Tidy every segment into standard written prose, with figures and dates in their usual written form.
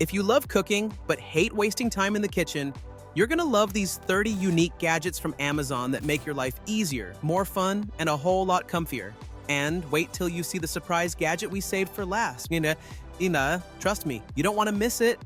If you love cooking but hate wasting time in the kitchen, you're gonna love these 30 unique gadgets from Amazon that make your life easier, more fun, and a whole lot comfier. And wait till you see the surprise gadget we saved for last. Trust me, you don't want to miss it.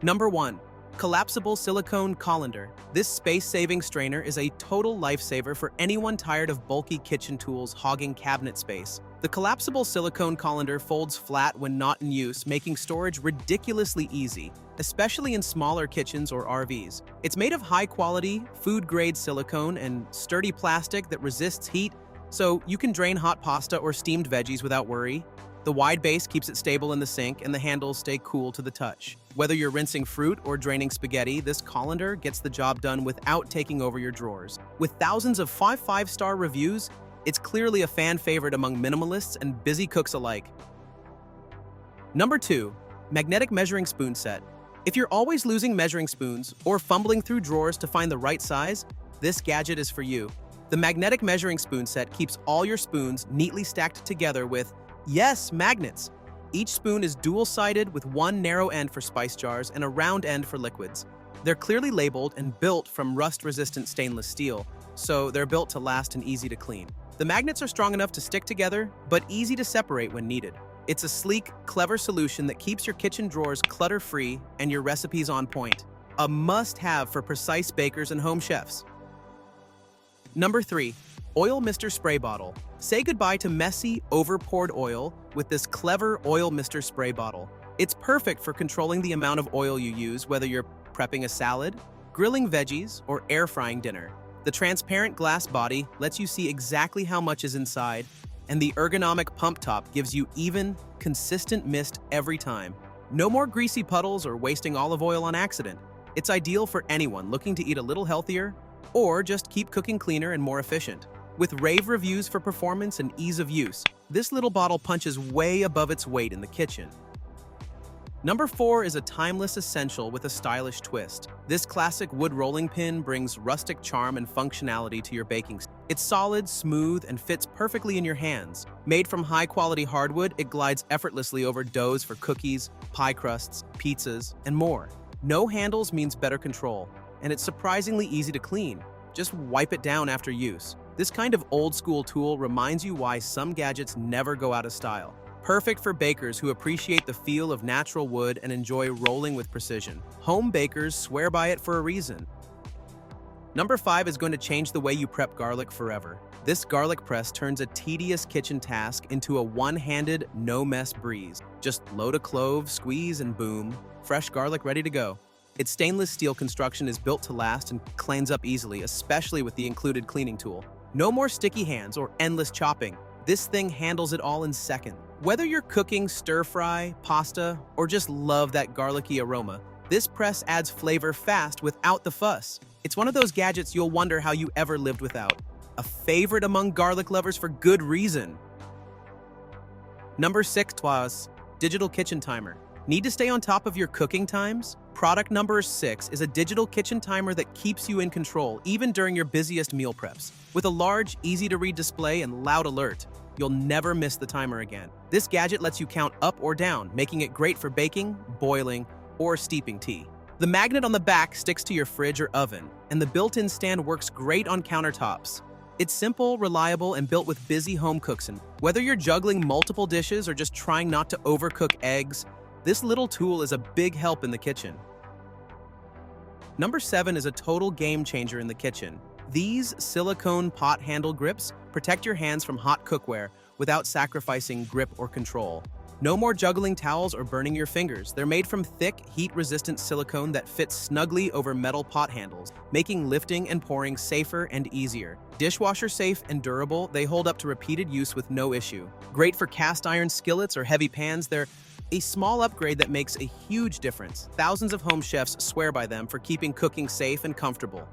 Number 1. Collapsible Silicone Colander. This space-saving strainer is a total lifesaver for anyone tired of bulky kitchen tools hogging cabinet space. The collapsible silicone colander folds flat when not in use, making storage ridiculously easy, especially in smaller kitchens or RVs. It's made of high-quality, food-grade silicone and sturdy plastic that resists heat, so you can drain hot pasta or steamed veggies without worry. The wide base keeps it stable in the sink, and the handles stay cool to the touch. Whether you're rinsing fruit or draining spaghetti, this colander gets the job done without taking over your drawers. With thousands of 5-star reviews, it's clearly a fan favorite among minimalists and busy cooks alike. Number 2. Magnetic Measuring Spoon Set. If you're always losing measuring spoons or fumbling through drawers to find the right size, this gadget is for you. The Magnetic Measuring Spoon Set keeps all your spoons neatly stacked together with, yes, magnets. Each spoon is dual-sided with one narrow end for spice jars and a round end for liquids. They're clearly labeled and built from rust-resistant stainless steel, so they're built to last and easy to clean. The magnets are strong enough to stick together, but easy to separate when needed. It's a sleek, clever solution that keeps your kitchen drawers clutter-free and your recipes on point. A must-have for precise bakers and home chefs. Number 3. Oil Mister Spray Bottle. Say goodbye to messy, over-poured oil with this clever Oil Mister Spray Bottle. It's perfect for controlling the amount of oil you use, whether you're prepping a salad, grilling veggies, or air-frying dinner. The transparent glass body lets you see exactly how much is inside, and the ergonomic pump top gives you even, consistent mist every time. No more greasy puddles or wasting olive oil on accident. It's ideal for anyone looking to eat a little healthier or just keep cooking cleaner and more efficient. With rave reviews for performance and ease of use, this little bottle punches way above its weight in the kitchen. Number 4 is a timeless essential with a stylish twist. This classic wood rolling pin brings rustic charm and functionality to your baking. It's solid, smooth, and fits perfectly in your hands. Made from high-quality hardwood, it glides effortlessly over doughs for cookies, pie crusts, pizzas, and more. No handles means better control, and it's surprisingly easy to clean. Just wipe it down after use. This kind of old-school tool reminds you why some gadgets never go out of style. Perfect for bakers who appreciate the feel of natural wood and enjoy rolling with precision. Home bakers swear by it for a reason. Number 5 is going to change the way you prep garlic forever. This garlic press turns a tedious kitchen task into a one-handed, no-mess breeze. Just load a clove, squeeze, and boom, fresh garlic ready to go. Its stainless steel construction is built to last and cleans up easily, especially with the included cleaning tool. No more sticky hands or endless chopping. This thing handles it all in seconds. Whether you're cooking stir-fry, pasta, or just love that garlicky aroma, this press adds flavor fast without the fuss. It's one of those gadgets you'll wonder how you ever lived without. A favorite among garlic lovers for good reason. Number 6 was Digital Kitchen Timer. Need to stay on top of your cooking times? Product number 6 is a digital kitchen timer that keeps you in control, even during your busiest meal preps. With a large, easy-to-read display and loud alert, you'll never miss the timer again. This gadget lets you count up or down, making it great for baking, boiling, or steeping tea. The magnet on the back sticks to your fridge or oven, and the built-in stand works great on countertops. It's simple, reliable, and built with busy home cooks. And whether you're juggling multiple dishes or just trying not to overcook eggs, this little tool is a big help in the kitchen. Number 7 is a total game changer in the kitchen. These silicone pot handle grips protect your hands from hot cookware without sacrificing grip or control. No more juggling towels or burning your fingers. They're made from thick, heat-resistant silicone that fits snugly over metal pot handles, making lifting and pouring safer and easier. Dishwasher safe and durable, they hold up to repeated use with no issue. Great for cast iron skillets or heavy pans, they're a small upgrade that makes a huge difference. Thousands of home chefs swear by them for keeping cooking safe and comfortable.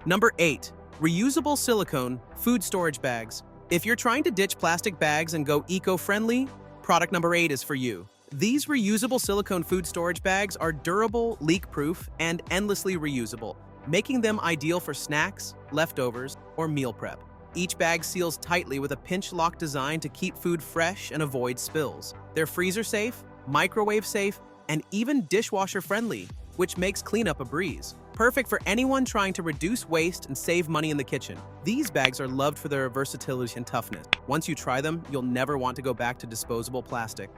Number 8. Reusable silicone food storage bags. If you're trying to ditch plastic bags and go eco-friendly, product number 8 is for you. These reusable silicone food storage bags are durable, leak-proof, and endlessly reusable, making them ideal for snacks, leftovers, or meal prep. Each bag seals tightly with a pinch-lock design to keep food fresh and avoid spills. They're freezer safe, microwave safe, and even dishwasher friendly, which makes cleanup a breeze. Perfect for anyone trying to reduce waste and save money in the kitchen. These bags are loved for their versatility and toughness. Once you try them, you'll never want to go back to disposable plastic.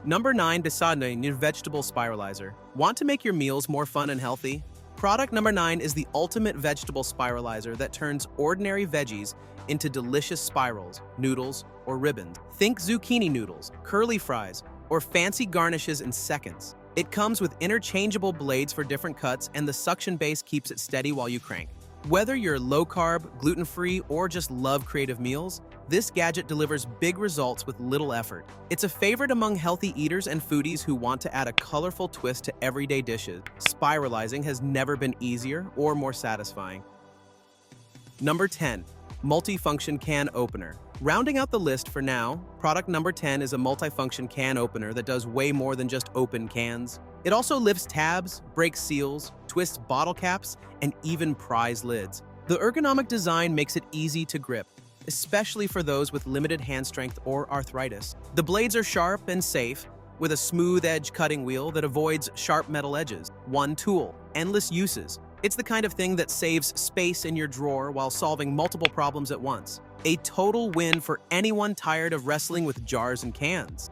Number 9, Basting Vegetable Spiralizer. Want to make your meals more fun and healthy? Product number 9 is the ultimate vegetable spiralizer that turns ordinary veggies into delicious spirals, noodles, or ribbons. Think zucchini noodles, curly fries, or fancy garnishes in seconds. It comes with interchangeable blades for different cuts, and the suction base keeps it steady while you crank. Whether you're low-carb, gluten-free, or just love creative meals, this gadget delivers big results with little effort. It's a favorite among healthy eaters and foodies who want to add a colorful twist to everyday dishes. Spiralizing has never been easier or more satisfying. Number 10. MultiFunction Can Opener. Rounding out the list for now, product number 10 is a multifunction can opener that does way more than just open cans. It also lifts tabs, breaks seals, twists bottle caps, and even pries lids. The ergonomic design makes it easy to grip, especially for those with limited hand strength or arthritis. The blades are sharp and safe, with a smooth edge cutting wheel that avoids sharp metal edges. One tool, endless uses. It's the kind of thing that saves space in your drawer while solving multiple problems at once. A total win for anyone tired of wrestling with jars and cans.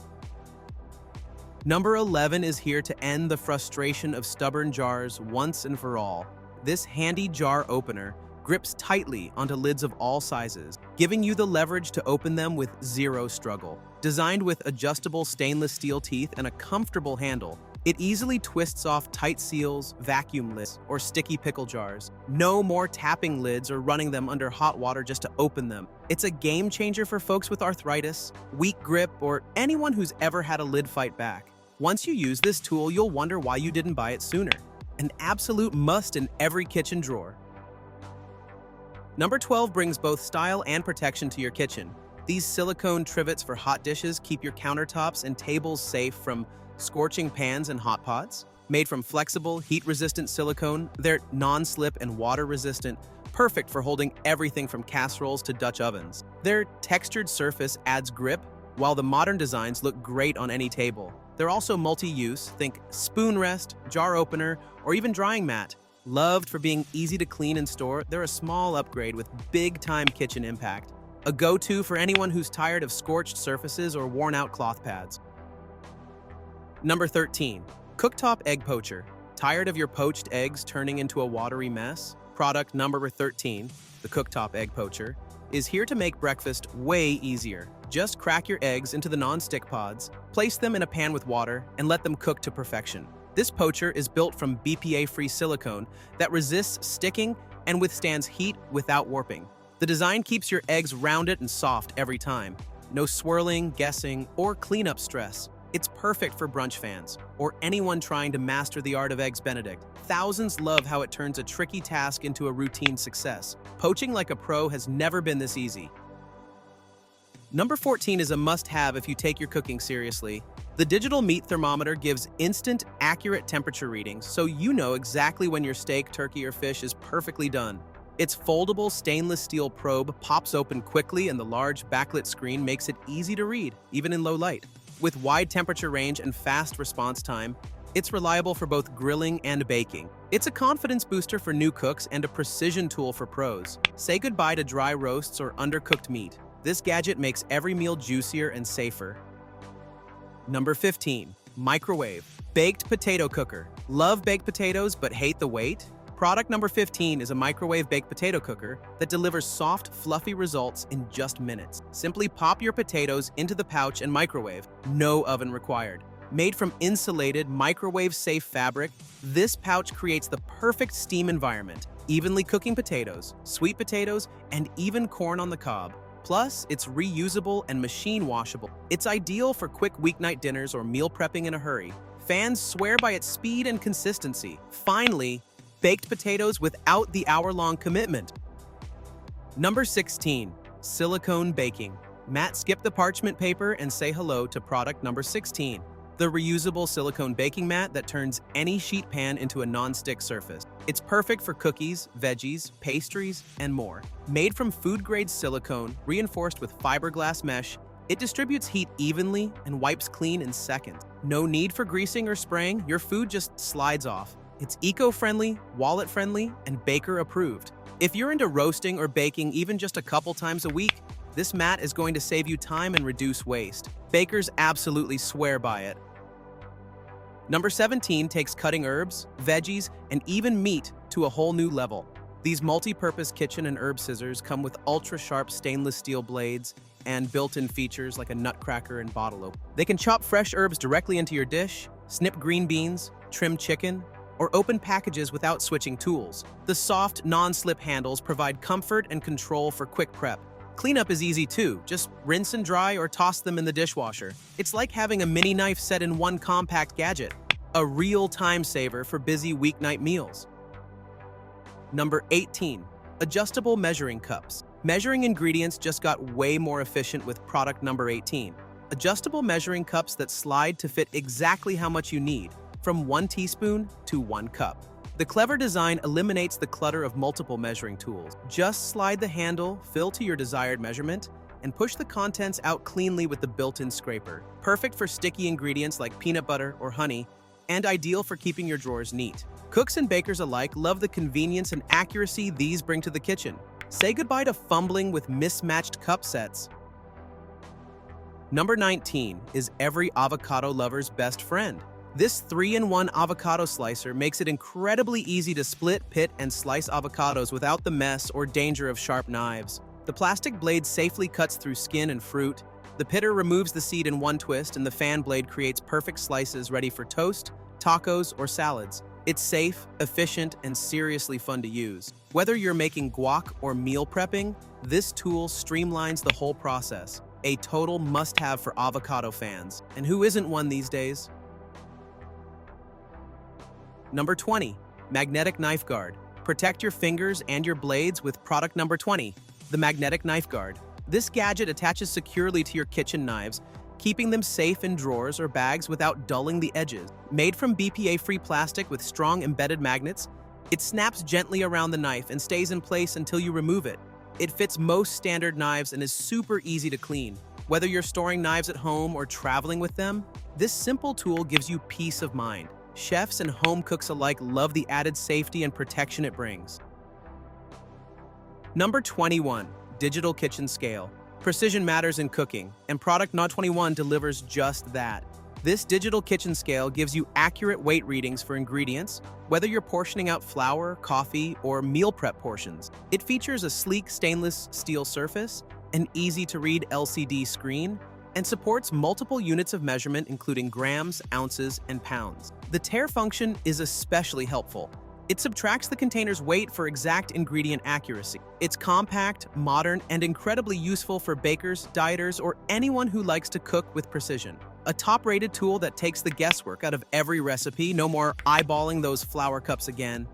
Number 11 is here to end the frustration of stubborn jars once and for all. This handy jar opener grips tightly onto lids of all sizes, giving you the leverage to open them with zero struggle. Designed with adjustable stainless steel teeth and a comfortable handle, it easily twists off tight seals, vacuum lids, or sticky pickle jars. No more tapping lids or running them under hot water just to open them. It's a game changer for folks with arthritis, weak grip, or anyone who's ever had a lid fight back. Once you use this tool, you'll wonder why you didn't buy it sooner. An absolute must in every kitchen drawer. Number 12 brings both style and protection to your kitchen. These silicone trivets for hot dishes keep your countertops and tables safe from scorching pans and hot pots. Made from flexible, heat-resistant silicone, they're non-slip and water-resistant, perfect for holding everything from casseroles to Dutch ovens. Their textured surface adds grip, while the modern designs look great on any table. They're also multi-use, think spoon rest, jar opener, or even drying mat. Loved for being easy to clean and store, they're a small upgrade with big-time kitchen impact. A go-to for anyone who's tired of scorched surfaces or worn-out cloth pads. Number 13. Cooktop Egg Poacher. Tired of your poached eggs turning into a watery mess? Product number 13, the Cooktop Egg Poacher, is here to make breakfast way easier. Just crack your eggs into the non-stick pods, place them in a pan with water, and let them cook to perfection. This poacher is built from BPA-free silicone that resists sticking and withstands heat without warping. The design keeps your eggs rounded and soft every time. No swirling, guessing, or cleanup stress. It's perfect for brunch fans or anyone trying to master the art of Eggs Benedict. Thousands love how it turns a tricky task into a routine success. Poaching like a pro has never been this easy. Number 14 is a must-have if you take your cooking seriously. The digital meat thermometer gives instant, accurate temperature readings, so you know exactly when your steak, turkey, or fish is perfectly done. Its foldable stainless steel probe pops open quickly, and the large backlit screen makes it easy to read, even in low light. With wide temperature range and fast response time, it's reliable for both grilling and baking. It's a confidence booster for new cooks and a precision tool for pros. Say goodbye to dry roasts or undercooked meat. This gadget makes every meal juicier and safer. Number 15. Microwave Baked Potato Cooker. Love baked potatoes but hate the wait? Product number 15 is a microwave baked potato cooker that delivers soft, fluffy results in just minutes. Simply pop your potatoes into the pouch and microwave. No oven required. Made from insulated, microwave-safe fabric, this pouch creates the perfect steam environment, evenly cooking potatoes, sweet potatoes, and even corn on the cob. Plus, it's reusable and machine washable. It's ideal for quick weeknight dinners or meal prepping in a hurry. Fans swear by its speed and consistency. Finally, baked potatoes without the hour-long commitment. Number 16. Silicone Baking Mat. Skip the parchment paper and say hello to product number 16. The reusable silicone baking mat that turns any sheet pan into a non-stick surface. It's perfect for cookies, veggies, pastries, and more. Made from food-grade silicone, reinforced with fiberglass mesh, It distributes heat evenly and wipes clean in seconds. No need for greasing or spraying, your food just slides off. It's eco-friendly, wallet-friendly, and baker-approved. If you're into roasting or baking even just a couple times a week, this mat is going to save you time and reduce waste. Bakers absolutely swear by it. Number 17 takes cutting herbs, veggies, and even meat to a whole new level. These multi-purpose kitchen and herb scissors come with ultra-sharp stainless steel blades and built-in features like a nutcracker and bottle opener. They can chop fresh herbs directly into your dish, snip green beans, trim chicken, or open packages without switching tools. The soft, non-slip handles provide comfort and control for quick prep. Cleanup is easy too, just rinse and dry or toss them in the dishwasher. It's like having a mini knife set in one compact gadget, a real time saver for busy weeknight meals. Number 18, adjustable measuring cups. Measuring ingredients just got way more efficient with product number 18. Adjustable measuring cups that slide to fit exactly how much you need, from 1 teaspoon to 1 cup. The clever design eliminates the clutter of multiple measuring tools. Just slide the handle, fill to your desired measurement, and push the contents out cleanly with the built-in scraper. Perfect for sticky ingredients like peanut butter or honey, and ideal for keeping your drawers neat. Cooks and bakers alike love the convenience and accuracy these bring to the kitchen. Say goodbye to fumbling with mismatched cup sets. Number 19 is every avocado lover's best friend. This 3-in-1 avocado slicer makes it incredibly easy to split, pit, and slice avocados without the mess or danger of sharp knives. The plastic blade safely cuts through skin and fruit. The pitter removes the seed in one twist, and the fan blade creates perfect slices ready for toast, tacos, or salads. It's safe, efficient, and seriously fun to use. Whether you're making guac or meal prepping, this tool streamlines the whole process. A total must-have for avocado fans. And who isn't one these days? Number 20, magnetic knife guard. Protect your fingers and your blades with product number 20, the magnetic knife guard. This gadget attaches securely to your kitchen knives, keeping them safe in drawers or bags without dulling the edges. Made from BPA-free plastic with strong embedded magnets, it snaps gently around the knife and stays in place until you remove it. It fits most standard knives and is super easy to clean. Whether you're storing knives at home or traveling with them, this simple tool gives you peace of mind. Chefs and home cooks alike love the added safety and protection it brings. Number 21, digital kitchen scale. Precision matters in cooking, and product number 21 delivers just that. This digital kitchen scale gives you accurate weight readings for ingredients, whether you're portioning out flour, coffee, or meal prep portions. It features a sleek stainless steel surface, an easy-to-read LCD screen, and supports multiple units of measurement including grams, ounces, and pounds. The tare function is especially helpful. It subtracts the container's weight for exact ingredient accuracy. It's compact, modern, and incredibly useful for bakers, dieters, or anyone who likes to cook with precision. A top-rated tool that takes the guesswork out of every recipe, no more eyeballing those flour cups again.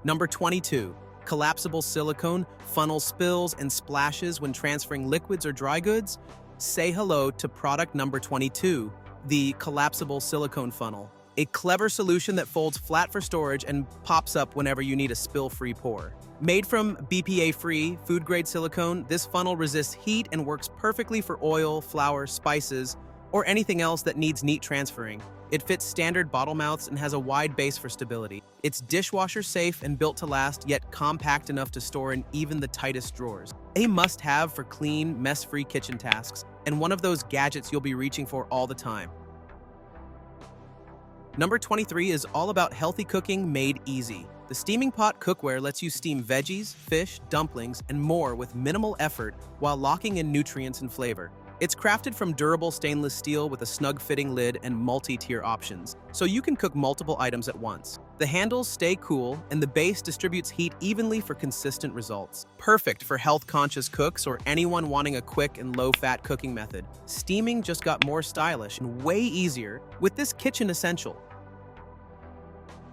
Number 22, collapsible silicone, funnels spills and splashes when transferring liquids or dry goods. Say hello to product number 22, the collapsible silicone funnel. A clever solution that folds flat for storage and pops up whenever you need a spill-free pour. Made from BPA-free, food-grade silicone, this funnel resists heat and works perfectly for oil, flour, spices, or anything else that needs neat transferring. It fits standard bottle mouths and has a wide base for stability. It's dishwasher-safe and built to last, yet compact enough to store in even the tightest drawers. A must-have for clean, mess-free kitchen tasks, and one of those gadgets you'll be reaching for all the time. Number 23 is all about healthy cooking made easy. The Steaming Pot Cookware lets you steam veggies, fish, dumplings, and more with minimal effort while locking in nutrients and flavor. It's crafted from durable stainless steel with a snug-fitting lid and multi-tier options, so you can cook multiple items at once. The handles stay cool, and the base distributes heat evenly for consistent results. Perfect for health-conscious cooks or anyone wanting a quick and low-fat cooking method. Steaming just got more stylish and way easier with this kitchen essential.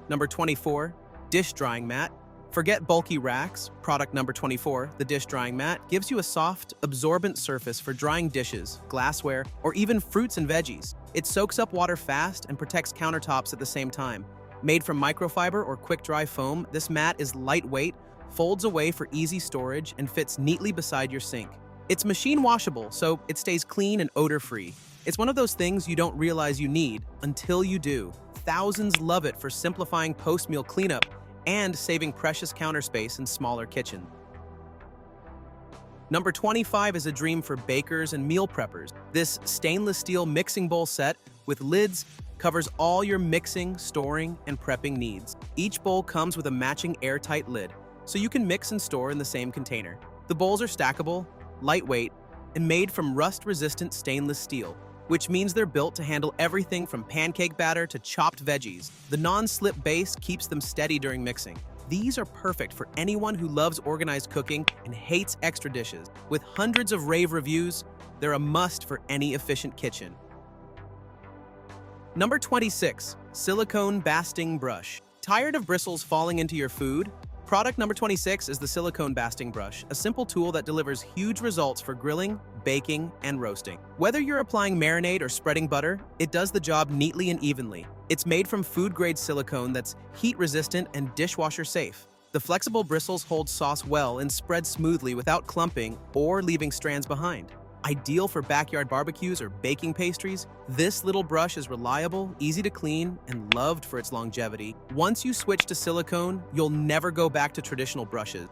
Number 24, dish drying mat. Forget bulky racks. Product number 24, the dish drying mat, gives you a soft, absorbent surface for drying dishes, glassware, or even fruits and veggies. It soaks up water fast and protects countertops at the same time. Made from microfiber or quick-dry foam, this mat is lightweight, folds away for easy storage, and fits neatly beside your sink. It's machine washable, so it stays clean and odor-free. It's one of those things you don't realize you need until you do. Thousands love it for simplifying post-meal cleanup and saving precious counter space in smaller kitchens. Number 25 is a dream for bakers and meal preppers. This stainless steel mixing bowl set with lids covers all your mixing, storing, and prepping needs. Each bowl comes with a matching airtight lid, so you can mix and store in the same container. The bowls are stackable, lightweight, and made from rust-resistant stainless steel, which means they're built to handle everything from pancake batter to chopped veggies. The non-slip base keeps them steady during mixing. These are perfect for anyone who loves organized cooking and hates extra dishes. With hundreds of rave reviews, they're a must for any efficient kitchen. Number 26, Silicone Basting Brush. Tired of bristles falling into your food? Product number 26 is the Silicone Basting Brush, a simple tool that delivers huge results for grilling, baking, and roasting. Whether you're applying marinade or spreading butter, it does the job neatly and evenly. It's made from food-grade silicone that's heat-resistant and dishwasher-safe. The flexible bristles hold sauce well and spread smoothly without clumping or leaving strands behind. Ideal for backyard barbecues or baking pastries, this little brush is reliable, easy to clean, and loved for its longevity. Once you switch to silicone, you'll never go back to traditional brushes.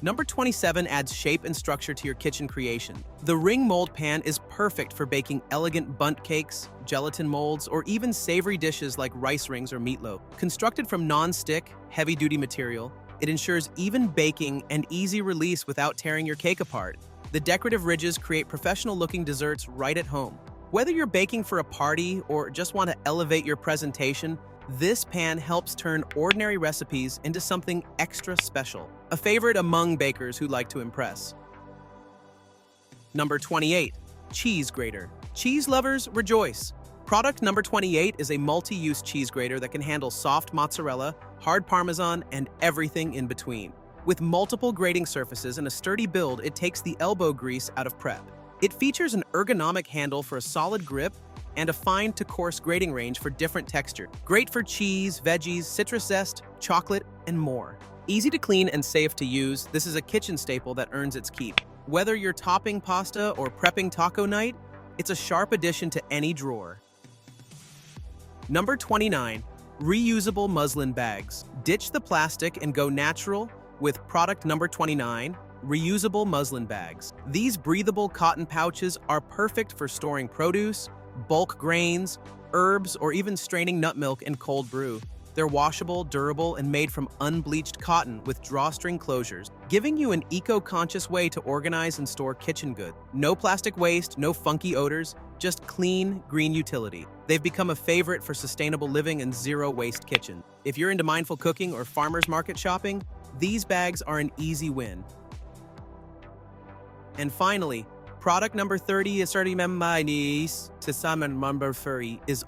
Number 27 adds shape and structure to your kitchen creation. The ring mold pan is perfect for baking elegant bundt cakes, gelatin molds, or even savory dishes like rice rings or meatloaf. Constructed from non-stick, heavy-duty material, it ensures even baking and easy release without tearing your cake apart. The decorative ridges create professional-looking desserts right at home. Whether you're baking for a party or just want to elevate your presentation, this pan helps turn ordinary recipes into something extra special. A favorite among bakers who like to impress. Number 28, Cheese Grater. Cheese lovers, rejoice! Product number 28 is a multi-use cheese grater that can handle soft mozzarella, hard Parmesan, and everything in between. With multiple grating surfaces and a sturdy build, it takes the elbow grease out of prep. It features an ergonomic handle for a solid grip and a fine to coarse grating range for different texture. Great for cheese, veggies, citrus zest, chocolate, and more. Easy to clean and safe to use, this is a kitchen staple that earns its keep. Whether you're topping pasta or prepping taco night, it's a sharp addition to any drawer. Number 29, Reusable Muslin Bags. Ditch the plastic and go natural with product number 29, Reusable Muslin Bags. These breathable cotton pouches are perfect for storing produce, bulk grains, herbs, or even straining nut milk in cold brew. They're washable, durable, and made from unbleached cotton with drawstring closures, giving you an eco-conscious way to organize and store kitchen goods. No plastic waste, no funky odors, just clean, green utility. They've become a favorite for sustainable living and zero-waste kitchen. If you're into mindful cooking or farmers market shopping, these bags are an easy win. And finally, product number 30 is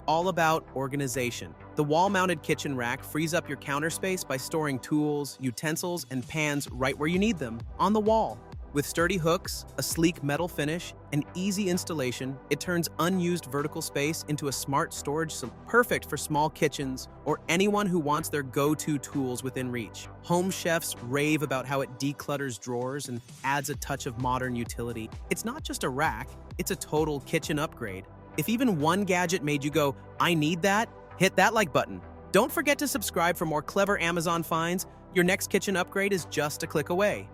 all about organization. The wall-mounted kitchen rack frees up your counter space by storing tools, utensils, and pans right where you need them, on the wall. With sturdy hooks, a sleek metal finish, and easy installation, it turns unused vertical space into a smart storage solution, perfect for small kitchens or anyone who wants their go-to tools within reach. Home chefs rave about how it declutters drawers and adds a touch of modern utility. It's not just a rack, it's a total kitchen upgrade. If even one gadget made you go, "I need that," hit that like button. Don't forget to subscribe for more clever Amazon finds. Your next kitchen upgrade is just a click away.